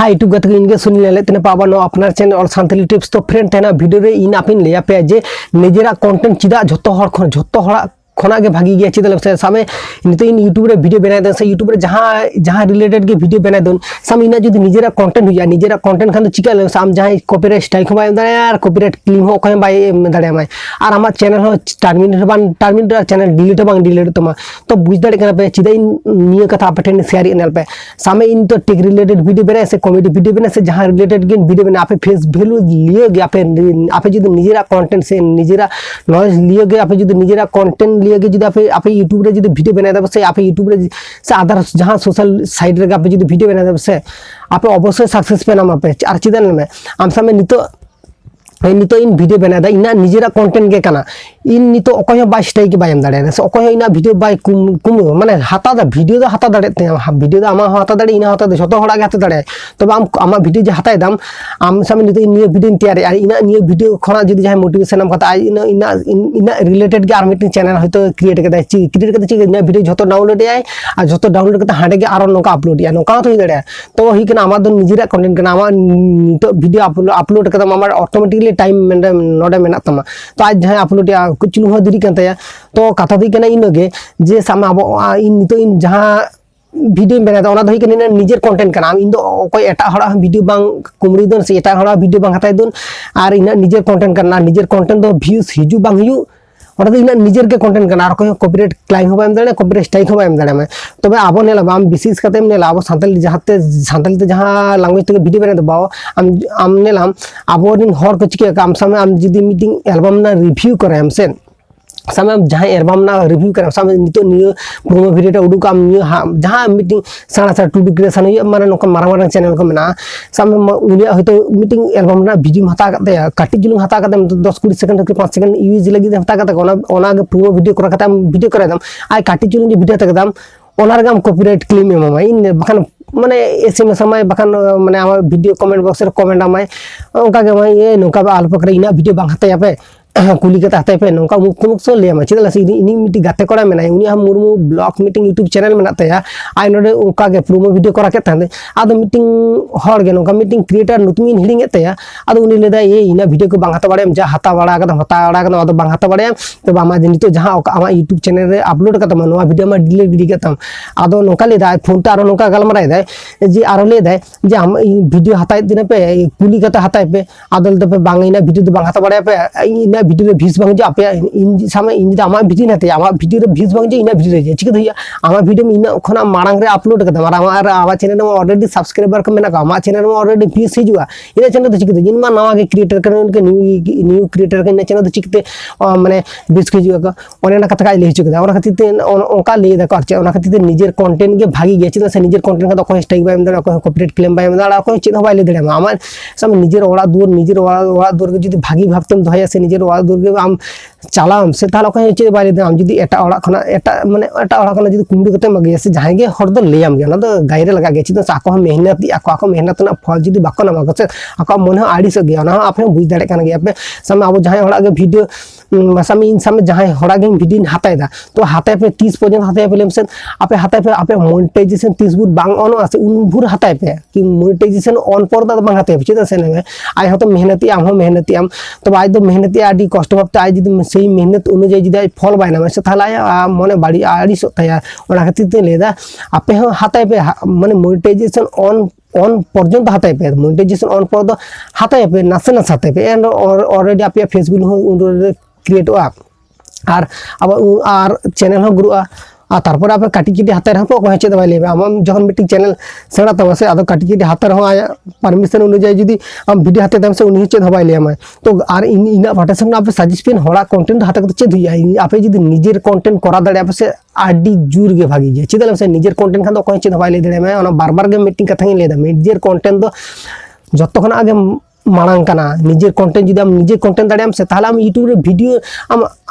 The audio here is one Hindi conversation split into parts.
हाई यूट्यूब गत इनके सुन लेते पाबा नो अपना चैनल और सांतली टिप्स तो फ्रेंड तेना वीडियो रे इन आपिन ले पे जे निजेरा कंटेंट चिदा झोतो हड़ा खोना के भागी गया चिदा से सामे नितो इन यूट्यूब रे वीडियो बनाय दन से यूट्यूब रे जहां रिलेटेड के वीडियो बनाय दन साम इना जदि निजेरा कंटेंट हुया निजेरा कंटेंट खान चिका ले साम जहां कॉपीराइट स्ट्राइक हो बाय दाड़े यार कॉपीराइट क्लेम हो कोय बाय दाड़े माय और आमा चैनल हो टर्मिनेट चैनल डिलीट तमा तो बुझ दाड़े कना पे चिदा इन निया कथा आपठेन शेयर इनल पे सामे इन तो टेक रिलेटेड वीडियो बनाय से कॉमेडी वीडियो बनाय से जहां रिलेटेड के वीडियो बनाय आपे फेस वैल्यू लिए गया आपे जदि निजेरा कंटेंट से निजेरा नॉलेज लिए गया आपे जदि निजेरा कंटेंट लिए गए जदि आप यूट्यूब रे जदि वीडियो बनाय दब से आप यूट्यूब रे से अदर जहां सोशल साइट रे आप जदि वीडियो बनाय दब से आप अवश्य सक्सेस पे नाम पे और चिदन में आम सामे नितो इन वीडियो बनाय दा इना निजेरा कंटेंट के काना इन नितो अकोय बाय स्ट्राइक के बायम दाड़े से अकोय इना वीडियो बाय कुम माने हाता दा वीडियो दा हाता दाड़े ते वीडियो दा आमा हाता दाड़े इना हाता जतो हड़ा के हाता दाड़े तबे आम आमा वीडियो जे हाताय दाम आम सामे नितो इन वीडियो तैयार और इना वीडियो खना जदि जहां मोटिवेशन नाम कथा इना रिलेटेड के आर मीटिंग चैनल हयतो क्रिएट करते इना वीडियो जतो डाउनलोड याय और जतो डाउनलोड करते हांडे के आरो नोका अपलोड या नोका तो दाड़े तो ही कना आमा दो निजेरा कंटेंट कना आमा नितो वीडियो अपलोड करते आमा ऑटोमेटिकली टाइम नोडे मेना तमा तो आज जहां अपलोड या कुछ चुलू हो देरी कनते तो कथा दी कना इनगे जे सामा अब इन नितो इन जहां वीडियो बनाय दा ओना दो कना निजेर कंटेंट कना इन दो कोई एटा हड़ा वीडियो बांग कुमड़ी दन से एटा हड़ा वीडियो बांग हताय दन और इन निजेर कंटेंट कना निजेर कंटेंट दो व्यूज हिजु बांग हिजु और इन निजेर के कंटेंट कना कोई कॉपीराइट क्लेम हो बायम दाड़े कॉपीराइट स्ट्राइक हो बायम दाड़े में तबे आबो नेला बाम विशेष कते नेला आबो सांतली ते जहां लैंग्वेज ते वीडियो बनाय दबाओ आम नेलाम आबो दिन हर को चिके काम सामे आम जदी मीटिंग एल्बम ना रिव्यू करे हम से सामे जहां एल्बम ना रिव्यू करे सामे नितो नियो प्रोमो वीडियो उडुक आम नियो जहां मीटिंग साना टू क्रिएशन हुई माने नोका मारा चैनल को मेना सामे उनिया हयतो मीटिंग एल्बम ना वीडियो हता करते काटी जुलुंग हता करते 10-20 सेकंड के 5 सेकंड यूज लगी हता करते ओना के प्रोमो वीडियो करा करते वीडियो करे दम आय काटी जुलुंग जे वीडियो तकदम ओना रे कॉपीराइट क्लेम एमा इन बखान माने एसएमएस समय बखान माने आमा वीडियो कमेंट बॉक्स रे कमेंट आमाय ओंका के माय ए नोका बा अल्प करे इना वीडियो बांग हताय पे कुली के हताय पे नोका मुख सो ले चिदा से इनी मिटी गाते कोड़ा मेना उनी हम Murmu blog meeting YouTube channel मेना तया आय नोडे ओंका के प्रोमो वीडियो करा के थांदे आदो मीटिंग हर गे नोका मीटिंग क्रिएटर नुतमिन हिडिंग एतया आदो उनी लेदा ए इना वीडियो को बांग हता बाड़े जा हता बाड़ा का आदो बांग हता बाड़े तो बामा नितो जहां आमा यूट्यूब चैनल रे अपलोड करता नोवा वीडियो मा डिलीट गिडी करता आदो नोका लेदा फोन ता आरो नोका गलमराय दा जे आरो लेदा जे हम वीडियो हताय दिना पे कुली कता हताय पे आदो दे पे बांग इना वीडियो बांग हता बाड़े पे इना वीडियो रे व्यूज बांग जे आपे इन सामे इन आमा वीडियो नते आमा वीडियो रे व्यूज बांग जे इना वीडियो रे चिका होया आमा वीडियो इना खना मांग रे अपलोड करता आमा चैनल में ऑलरेडी सब्सक्राइबर को मेना आमा चैनल में ऑलरेडी व्यूज हिजुआ इना चैनल तो चिका इन मा नवा के क्रिएटर कर उनके न्यू क्रिएटर के चैनल तो चिकते माने व्यूज हिजुआ का ओनेना कथा का ले हिजुआ ओना खातिर ते ओका ले दा करचे ओना खातिर ते निजेर कंटेंट के भागी गे चिदा से निजेर कंटेंट का कोई स्ट्राइक बायम दा कोई कॉपीराइट क्लेम बायम दा कोई चिद बाय ले दे आमा साम निजेर ओड़ा दूर के जदी भागी भाबतेम दोहया से निजेर ओड़ा दूर के आम चालाम से ताला कोई चिद बाय ले आम जदी एटा ओड़ा खना एटा माने एटा ओड़ा खना जदी कुंडू कते मगे से जहां गे हर दो लेयाम गे ना तो गायरे लगा गे चिदा साको मेहनती आको मेहनत ना फल जदी बाको ना मगे से आको मन आड़ी से गे ना आपे बुझ दाड़े कान गे आपे साम अब जहां ओड़ा गे वीडियो सामे इन सामे जहां ओड़ा गे वीडियो हाताय दा तो हाताय पे 30 पर्यंत हाताय पे लेमसेन आपे हाताय पे आपे मोनेटाइजेशन 30 बुर बांग ऑन आसे उन बुर हाताय पे कि मोनेटाइजेशन ऑन पर दा बांग हाताय पे चिदा से ने आय हतो मेहनती आम हो मेहनती आम तो आज दो मेहनती आडी कष्ट भाबते आज जदी सही मेहनत अनुयायी जदी फल बायना से थाला मने बाड़ी आड़ी सताया ओना खातिर ते लेदा आपे हो हाताय पे माने मोनेटाइजेशन ऑन पर्यंत हाताय पे मोनेटाइजेशन ऑन पर दो हाताय पे नासे हाताय पे एंड ऑलरेडी आपे फेसबुक हो क्रिएट और अब चैनल हो ग्रो और तारपर आप काटी हाथ रहो को चेद बाय ले आम जखन मीटिंग चैनल सेड़ा तब से आदो काटी हाथ रहो परमिशन अनुयायी जदी आम वीडियो हाथे दाम से उन्हीं चेद बाय ले तो और इन पार्टिसिपेंट आप सजेस्ट हड़ा कंटेंट हाथ चेद हुई आपे जदी निजेर कंटेंट करा दाड़े आप से आडी जोर गे भागी गया चेदा से निजेर कंटेंट खान को चेद बाय ले दाड़े बार बार गे मीटिंग कथा लेदा निजेर कंटेंट दो जतो खना आगे मांग काना निजेर कंटेंट जदी आम निजे कंटेंट दाड़े से ताहले आम यूट्यूब रे वीडियो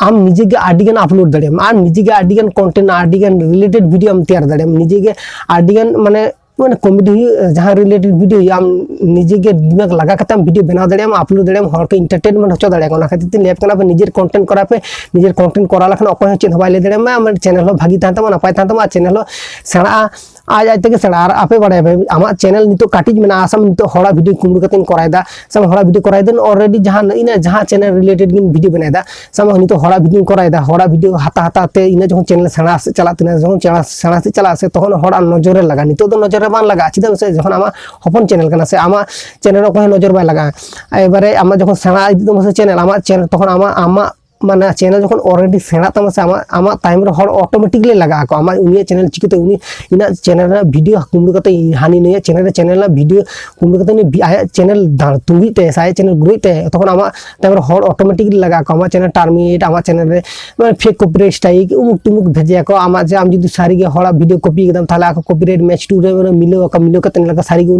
आम निजे गे आडिगान अपलोड दाड़े आम निजे गे आडिगान कंटेंट आडिगान रिलेटेड वीडियो आम तैयार दाड़े निजे गे आडिगान माने कॉमेडी जहां रिलेटेड वीडियो आम निजे गे दिमाग लगा करते वीडियो बना दाड़े अपलोड दाड़े हर के एंटरटेनमेंट होचो दाड़े ओना खातिर ते लेप कना पे निजेर कंटेंट करा पे निजेर कंटेंट करा लखन अकोय चेद बाय ले दाड़े चैनल भागी थान तमा नपाय थान तमा चैनल सेड़ा आज आज तक सेड़ा आपे बड़े आमा चैनल नितो काटिज में आसाम नितो हड़ा वीडियो कुमड़ू कते करायदा सम हड़ा वीडियो करायदा ऑलरेडी जहां इन जहां चैनल रिलेटेड गिन वीडियो बनायदा सम नितो हड़ा वीडियो करायदा हड़ा वीडियो हाता हाता ते इन जो चैनल सेड़ा से चला तना जो सेड़ा से चला से तखन हड़ा नजर लगा नितो दो नजर बान लगा चिदा से जखन आमा हपन चैनल कना से आमा चैनल को नजर बाय लगा एबारे आमा जखन सेड़ा इदो से चैनल आमा चैनल तखन आमा माने चैनल जो ऑलरेडी सेड़ा तम से आमा टाइम रे हर ऑटोमेटिकली लगा को आमा उनी चैनल चिकते उनी इना चैनल रे वीडियो कुमड़ू कते हानि ने चैनल रे वीडियो कुमड़ू कते नि आया चैनल तुंगी ते साय चैनल ग्रुई ते तखन आमा टाइम रे हर ऑटोमेटिकली लगा को आमा चैनल टर्मिनेट आमा चैनल रे माने फेक कॉपीराइट स्ट्राइक उमुक तुमुक भेजे को आमा जे आम जुदी सारी गे हड़ा वीडियो कॉपी एकदम ताला को कॉपीराइट मैच टू रे मिलो कते लगा सारी गे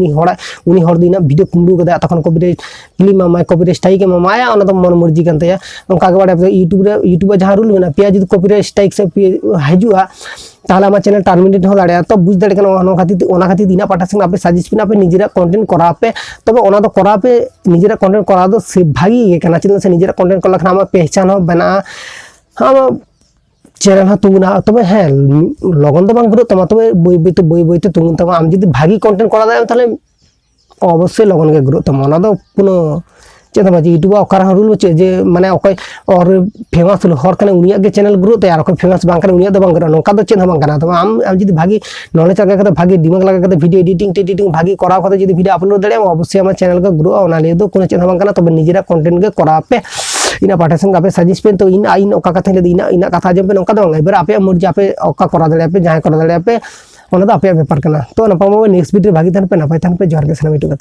उनी हड़ दिना वीडियो कुमड़ू कते तखन कॉपीराइट क्लेम मामा कॉपीराइट स्ट्राइक मामाया ओना तो मन मर्जी कान तया ओंका के बारे यूट्यूब जहाँ रूल में पे जो कॉपीराइट स्ट्राइक से हजुआ ताहले आमा चैनल टर्मिनेट हो दाड़े तो बुझ दाड़े कना खातिर इना पाटा से आपे सजेस्ट पे आपे निजेरा कंटेंट करा पे तबे ओना तो करा पे निजेरा कंटेंट करा दो से भागी गे कना चिन से निजेरा कंटेंट करला खाना आमा पहचान हो बना हम चैनल हाँ तुंगना तबे है लगन तो बांग गुरो तमा तबे बई ते तुंगन तमा आम जदी भागी कंटेंट करा दाए ताहले अवश्य लगन गे गुरो तमा ओना दो कोनो चेदा बाजी यूट्यूब ओकारा रूल चे जे माने ओकय और फेमस हर कने उनिया के चैनल ग्रो ते यार ओकय फेमस बांग कने उनिया दो बांग नोका दो चेदा बांग कना तो आम जदी भागी नॉलेज लगा के भागी दिमाग लगा के वीडियो एडिटिंग भागी करा को जदी वीडियो अपलोड दड़े अवश्य हम चैनल का ग्रो ओना ले दो कोनो चेदा बांग कना तबे निजेरा कंटेंट के करा पे इना पाठा संग आपे सजेस्ट पे तो इन ओका कथा ले इना कथा जब पे नोका दो एबार आपे मर्जी आपे ओका करा दड़े आपे जहां करा दड़े आपे ओना दो आपे व्यापार कना तो नपाम नेक्स्ट वीडियो भागी थान पे नपाय थान पे जोहार के सलाम यूट्यूब